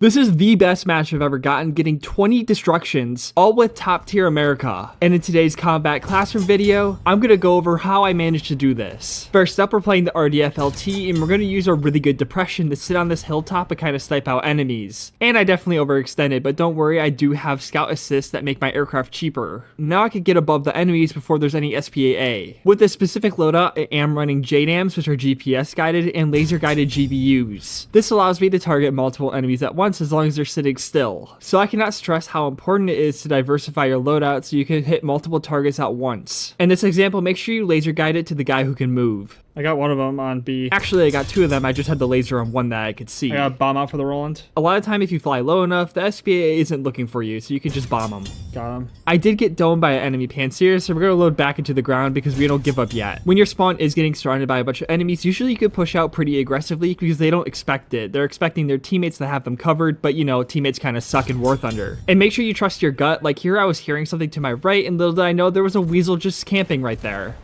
This is the best match I've ever gotten, getting 20 destructions, all with top tier America. And in today's combat classroom video, I'm gonna go over how I managed to do this. First up, we're playing the RDF LT, and we're gonna use our really good depression to sit on this hilltop and kind of snipe out enemies. And I definitely overextended, but don't worry, I do have scout assists that make my aircraft cheaper. Now I can get above the enemies before there's any SPAA. With this specific loadout, I am running JDAMs, which are GPS guided, and laser guided GBUs. This allows me to target multiple enemies at once as long as they're sitting still. So I cannot stress how important it is to diversify your loadout so you can hit multiple targets at once. In this example, make sure you laser guide it to the guy who can move. I got one of them on B. Actually, I got two of them. I just had the laser on one that I could see. I got a bomb out for the Roland. A lot of time, if you fly low enough, the SPA isn't looking for you, so you can just bomb them. Got him. I did get domed by an enemy Panzer, so we're going to load back into the ground because we don't give up yet. When your spawn is getting surrounded by a bunch of enemies, usually you could push out pretty aggressively because they don't expect it. They're expecting their teammates to have them covered, but you know, teammates kind of suck in Warthunder. And make sure you trust your gut. Like here, I was hearing something to my right, and little did I know there was a weasel just camping right there.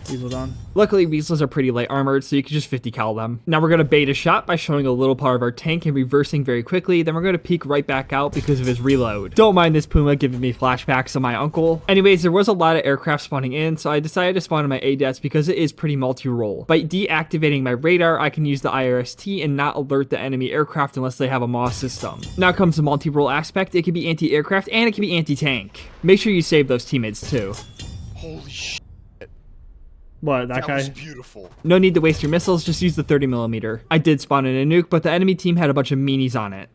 Weasel down. Luckily, weasels are pretty light armored, so you can just 50 cal them. Now we're going to bait a shot by showing a little part of our tank and reversing very quickly. Then we're going to peek right back out because of his reload. Don't mind this Puma giving me flashbacks of my uncle. Anyways, there was a lot of aircraft spawning in, so I decided to spawn in my ADATs because it is pretty multi-role. By deactivating my radar, I can use the IRST and not alert the enemy aircraft unless they have a MOS system. Now comes the multi-role aspect. It can be anti-aircraft and it can be anti-tank. Make sure you save those teammates too. Holy shit. What, that guy? Was beautiful. No need to waste your missiles, just use the 30mm. I did spawn in a nuke, but the enemy team had a bunch of meanies on it.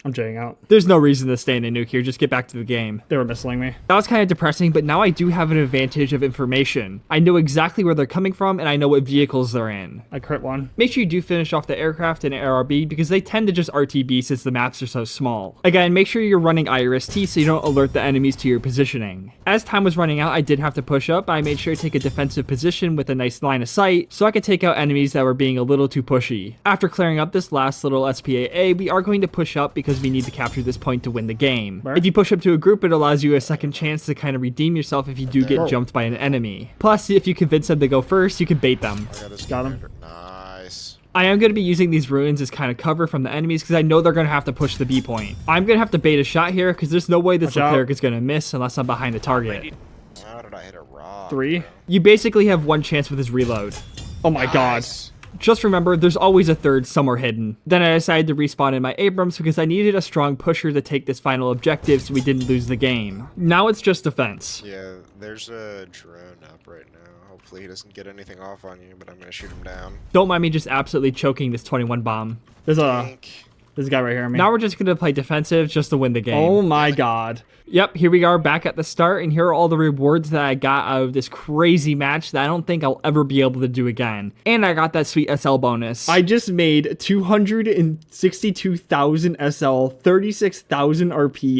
I'm jetting out. There's no reason to stay in a nuke here, just get back to the game. They were missiling me. That was kind of depressing, but now I do have an advantage of information. I know exactly where they're coming from, and I know what vehicles they're in. I crit one. Make sure you do finish off the aircraft in ARB, because they tend to just RTB since the maps are so small. Again, make sure you're running IRST so you don't alert the enemies to your positioning. As time was running out, I did have to push up. I made sure to take a defensive position with a nice line of sight, so I could take out enemies that were being a little too pushy. After clearing up this last little SPAA, we are going to push up because we need to capture this point to win the game. Where? If you push up to a group, it allows you a second chance to kind of redeem yourself if you do get jumped by an enemy. Plus, if you convince them to go first, you can bait them. Got him. Nice. I am going to be using these ruins as kind of cover from the enemies because I know they're going to have to push the B point. I'm going to have to bait a shot here because there's no way this Leclerc is going to miss unless I'm behind the target. How did I hit a rock? 3. You basically have one chance with his reload. Oh my god. Just remember, there's always a third somewhere hidden. Then I decided to respawn in my Abrams because I needed a strong pusher to take this final objective so we didn't lose the game. Now it's just defense. Yeah, there's a drone up right now. Hopefully he doesn't get anything off on you, but I'm gonna shoot him down. Don't mind me just absolutely choking this 21 bomb. There's Tank. this guy right here on me. Now we're just going to play defensive just to win the game. Oh my god. Yep, here we are back at the start, and here are all the rewards that I got out of this crazy match that I don't think I'll ever be able to do again. And I got that sweet SL bonus. I just made 262,000 SL, 36,000 RP,